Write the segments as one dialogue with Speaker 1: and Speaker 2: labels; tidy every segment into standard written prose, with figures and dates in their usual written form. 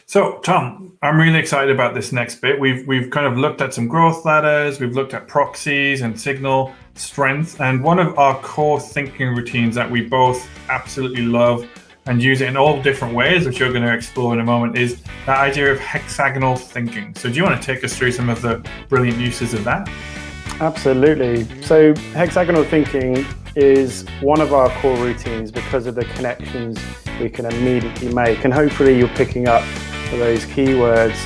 Speaker 1: So, Tom, I'm really excited about this next bit. We've kind of looked at some growth ladders, we've looked at proxies and signal strength, and one of our core thinking routines that we both absolutely love and use it in all different ways, which you're going to explore in a moment, is that idea of hexagonal thinking. So, do you want to take us through some of the brilliant uses of that?
Speaker 2: Absolutely. So hexagonal thinking is one of our core routines because of the connections we can immediately make. And hopefully you're picking up those keywords,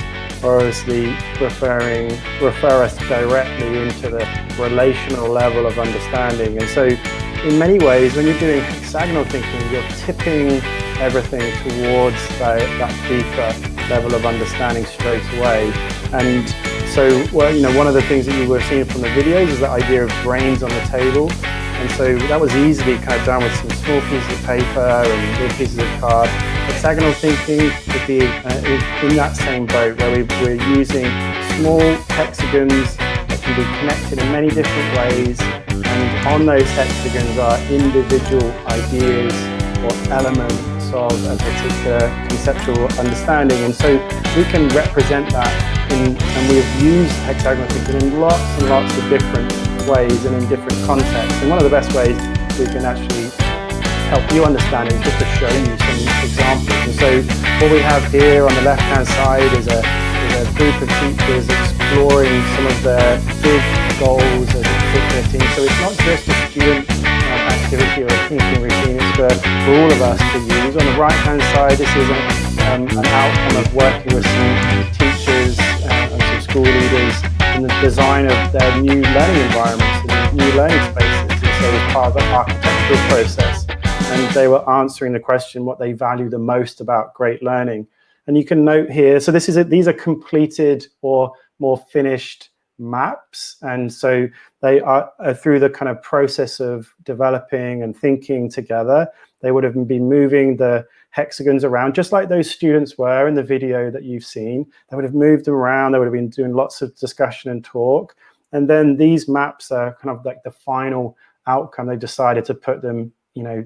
Speaker 2: or obviously refer us directly into the relational level of understanding. And so in many ways, when you're doing hexagonal thinking, you're tipping everything towards that deeper level of understanding straight away. And so, one of the things that you were seeing from the videos is the idea of brains on the table. And so that was easily kind of done with some small pieces of paper and little pieces of card. Hexagonal thinking would be in that same boat, where we're using small hexagons that can be connected in many different ways. And on those hexagons are individual ideas or elements of a particular conceptual understanding. And so we can represent that and we've used hexagonal thinking in lots and lots of different ways and in different contexts. And one of the best ways we can actually help you understand is just to show you some examples. And so what we have here on the left-hand side is a group of teachers exploring some of their big goals as a particular team. So it's not just a student activity or a thinking routine, it's for all of us to use. On the right-hand side, this is an outcome of working with some teachers and some school leaders in the design of their new learning environments and new learning spaces. And so as part of the architectural process, and they were answering the question what they value the most about great learning. And you can note here, so these are completed or more finished maps, and so they are through the kind of process of developing and thinking together. They would have been moving the hexagons around just like those students were in the video that you've seen. They would have moved them around, they would have been doing lots of discussion and talk, and then these maps are kind of like the final outcome. They decided to put them,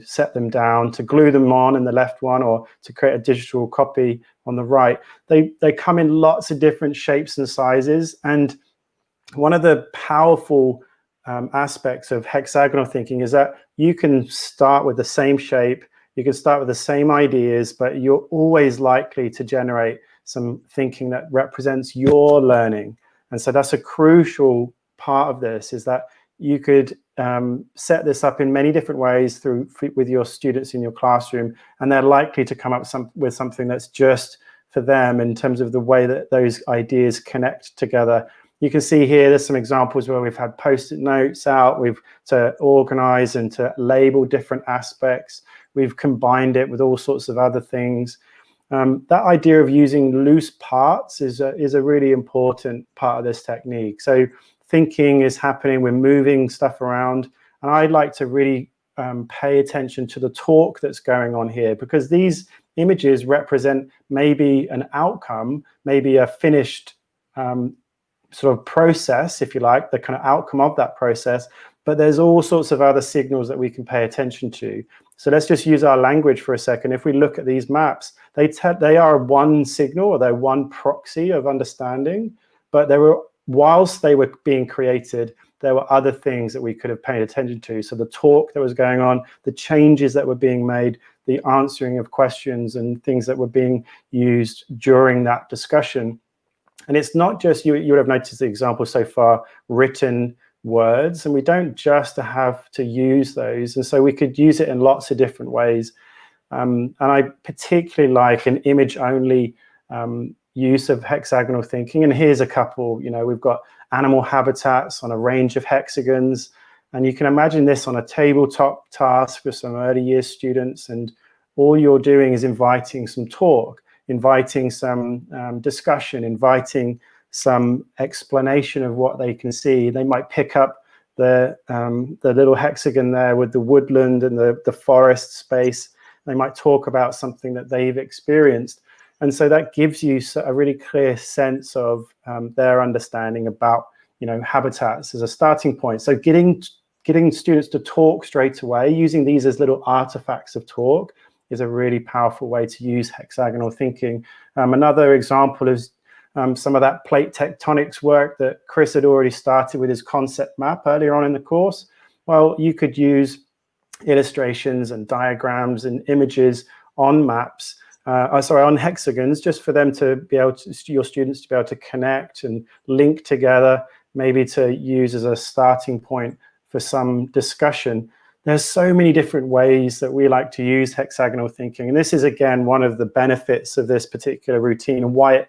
Speaker 2: set them down, to glue them on in the left one, or to create a digital copy on the right. They come in lots of different shapes and sizes, and one of the powerful aspects of hexagonal thinking is that you can start with the same shape, you can start with the same ideas, but you're always likely to generate some thinking that represents your learning. And so that's a crucial part of this, is that you could set this up in many different ways with your students in your classroom, and they're likely to come up with something that's just for them in terms of the way that those ideas connect together. You can see here, there's some examples where we've had post-it notes out, to organize and to label different aspects. We've combined it with all sorts of other things. That idea of using loose parts is a really important part of this technique. So thinking is happening, we're moving stuff around, and I'd like to really pay attention to the talk that's going on here, because these images represent maybe an outcome, maybe a finished sort of process, if you like, the kind of outcome of that process, but there's all sorts of other signals that we can pay attention to. So let's just use our language for a second. If we look at these maps, they are one signal, or they're one proxy of understanding, but whilst they were being created, there were other things that we could have paid attention to. So the talk that was going on, the changes that were being made, the answering of questions and things that were being used during that discussion. And it's not just, you would have noticed the example so far, written words, and we don't just have to use those. And so we could use it in lots of different ways. And I particularly like an image-only use of hexagonal thinking. And here's a couple. We've got animal habitats on a range of hexagons. And you can imagine this on a tabletop task for some early years students. And all you're doing is inviting some talk, inviting some discussion, inviting some explanation of what they can see. They might pick up the little hexagon there with the woodland and the forest space. They might talk about something that they've experienced. And so that gives you a really clear sense of their understanding about, habitats as a starting point. So getting students to talk straight away, using these as little artifacts of talk, is a really powerful way to use hexagonal thinking. Another example is some of that plate tectonics work that Chris had already started with his concept map earlier on in the course. Well, you could use illustrations and diagrams and images on maps, on hexagons, just for them to be able to, your students to be able to connect and link together, maybe to use as a starting point for some discussion. There's so many different ways that we like to use hexagonal thinking. And this is, again, one of the benefits of this particular routine, and why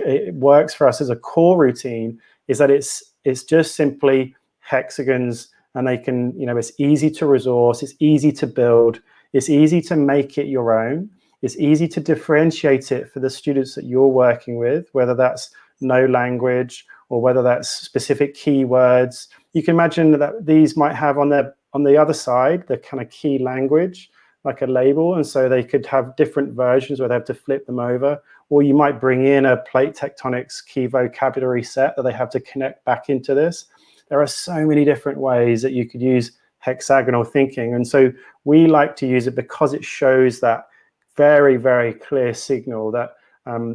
Speaker 2: it works for us as a core routine, is that it's just simply hexagons, and they can, it's easy to resource, it's easy to build, it's easy to make it your own, it's easy to differentiate it for the students that you're working with, whether that's no language or whether that's specific keywords. You can imagine that these might have on the other side the kind of key language, like a label, and so they could have different versions where they have to flip them over, or you might bring in a plate tectonics key vocabulary set that they have to connect back into this. There are so many different ways that you could use hexagonal thinking, and so we like to use it because it shows that very, very clear signal that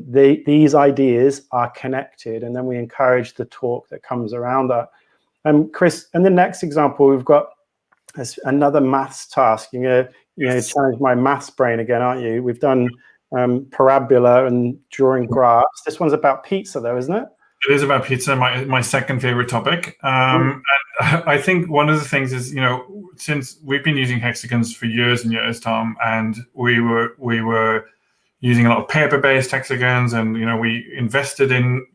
Speaker 2: these ideas are connected, and then we encourage the talk that comes around that. Chris, in the next example, we've got another maths task. You're going to challenge my maths brain again, aren't you? We've done parabola and drawing graphs. This one's about pizza, though, isn't it?
Speaker 1: It is about pizza, my second favorite topic. And I think one of the things is, since we've been using hexagons for years and years, Tom, and we were using a lot of paper-based hexagons, and we invested in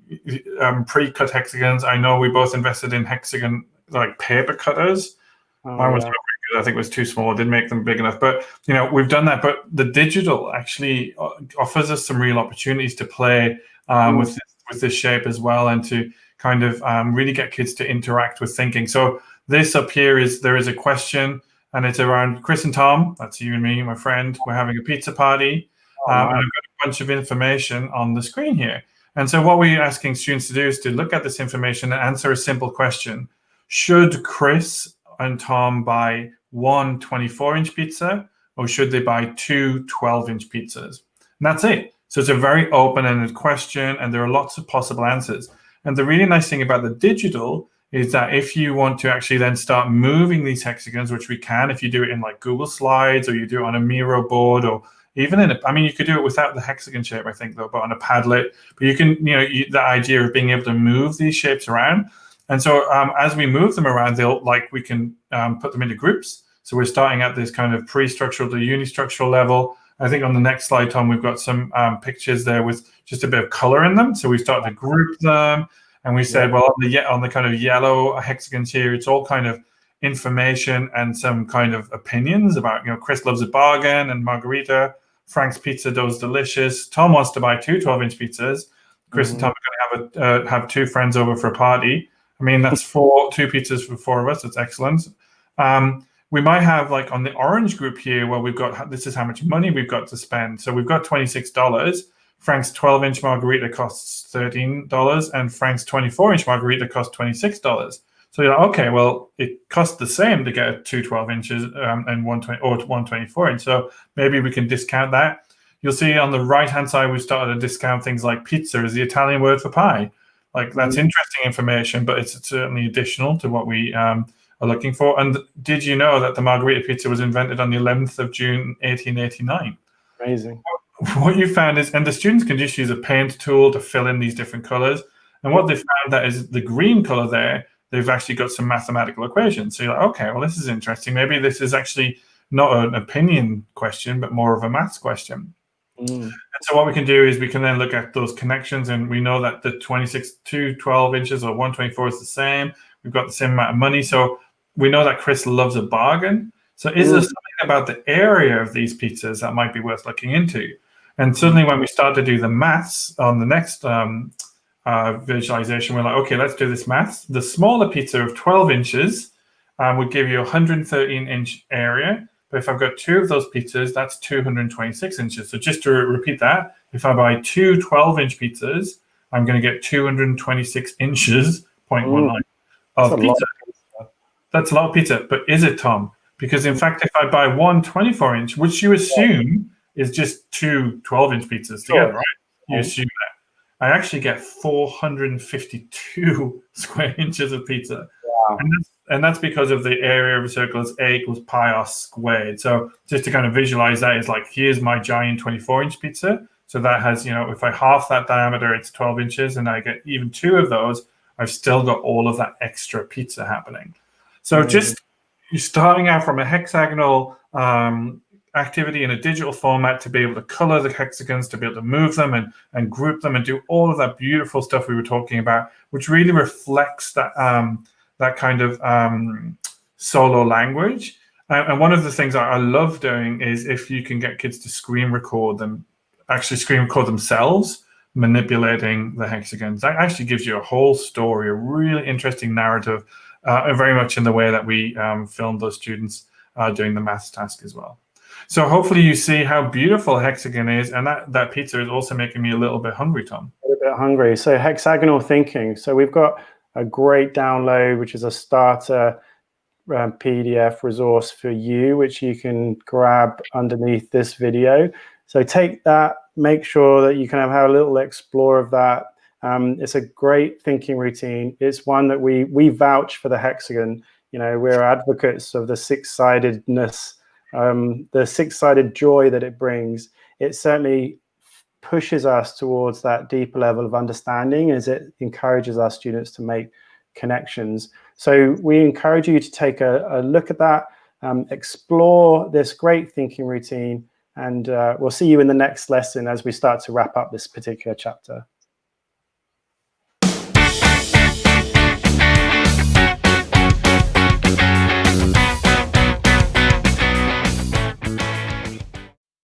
Speaker 1: pre-cut hexagons. I know we both invested in hexagon like paper cutters. Mine was not very good. I think it was too small. I didn't make them big enough. But we've done that. But the digital actually offers us some real opportunities to play with this shape as well, and to kind of really get kids to interact with thinking. So this up here there is a question, and it's around Chris and Tom. That's you and me, my friend. We're having a pizza party. And I've got a bunch of information on the screen here. And so what we're asking students to do is to look at this information and answer a simple question. Should Chris and Tom buy one 24-inch pizza, or should they buy two 12-inch pizzas? And that's it. So it's a very open-ended question, and there are lots of possible answers. And the really nice thing about the digital is that if you want to actually then start moving these hexagons, which we can if you do it in like Google Slides, or you do it on a Miro board, or even you could do it without the hexagon shape, I think, though, but on a Padlet. But you can, the idea of being able to move these shapes around. And so as we move them around, we can put them into groups. So we're starting at this kind of pre-structural to unistructural level. I think on the next slide, Tom, we've got some pictures there with just a bit of color in them. So we start to group them, and we said, well, on the kind of yellow hexagons here, it's all kind of information and some kind of opinions about, Chris loves a bargain and margarita. Frank's pizza dough's delicious. Tom wants to buy two 12-inch pizzas. Chris and Tom are going to have two friends over for a party. I mean, that's two pizzas for four of us. That's excellent. We might have, like, on the orange group here, where we've got, this is how much money we've got to spend. So we've got $26. Frank's 12-inch margarita costs $13, and Frank's 24-inch margarita costs $26. So you're like, okay, well, it costs the same to get two 12-inches and one 24-inch. So maybe we can discount that. You'll see on the right-hand side, we've started to discount things like pizza is the Italian word for pie. Like, that's interesting information, but it's certainly additional to what we are looking for. And did you know that the margarita pizza was invented on the 11th of June, 1889?
Speaker 2: Amazing.
Speaker 1: What you found is, and the students can just use a paint tool to fill in these different colors. And what they found that is the green color there, they've actually got some mathematical equations. So you're like, okay, well, this is interesting. Maybe this is actually not an opinion question, but more of a maths question. And so what we can do is we can then look at those connections, and we know that the 2 12 inches or 124 is the same. We've got the same amount of money. So we know that Chris loves a bargain. So is there something about the area of these pizzas that might be worth looking into? And suddenly when we start to do the maths on the next visualization, we're like, okay, let's do this maths. The smaller pizza of 12 inches would give you a 113-inch area. But if I've got two of those pizzas, that's 226 inches. So just to repeat that, if I buy two 12-inch pizzas, I'm going to get 226 inches, 0.19, of pizza. That's a lot of pizza. But is it, Tom? Because in fact, if I buy one 24-inch, which you assume is just two 12-inch pizzas together, right? You assume that. I actually get 452 square inches of pizza.
Speaker 2: Wow.
Speaker 1: And that's because of the area of a circle is A equals pi r squared. So just to kind of visualize that, is like, here's my giant 24-inch pizza. So that has, if I half that diameter, it's 12 inches, and I get even two of those, I've still got all of that extra pizza happening. So just you're starting out from a hexagonal activity in a digital format to be able to color the hexagons, to be able to move them and group them and do all of that beautiful stuff we were talking about, which really reflects that that kind of solo language. And one of the things I love doing is if you can get kids to screen record themselves manipulating the hexagons. That actually gives you a whole story, a really interesting narrative, very much in the way that we filmed those students doing the maths task as well. So hopefully you see how beautiful a hexagon is, and that pizza is also making me a little bit hungry, Tom.
Speaker 2: A little bit hungry. So hexagonal thinking. So we've got a great download, which is a starter PDF resource for you, which you can grab underneath this video. So take that, make sure that you can have a little explore of that. It's a great thinking routine. It's one that we vouch for the hexagon. We're advocates of the six-sidedness, the six-sided joy that it brings. It certainly pushes us towards that deeper level of understanding as it encourages our students to make connections. So we encourage you to take a look at that, explore this great thinking routine, and we'll see you in the next lesson as we start to wrap up this particular chapter.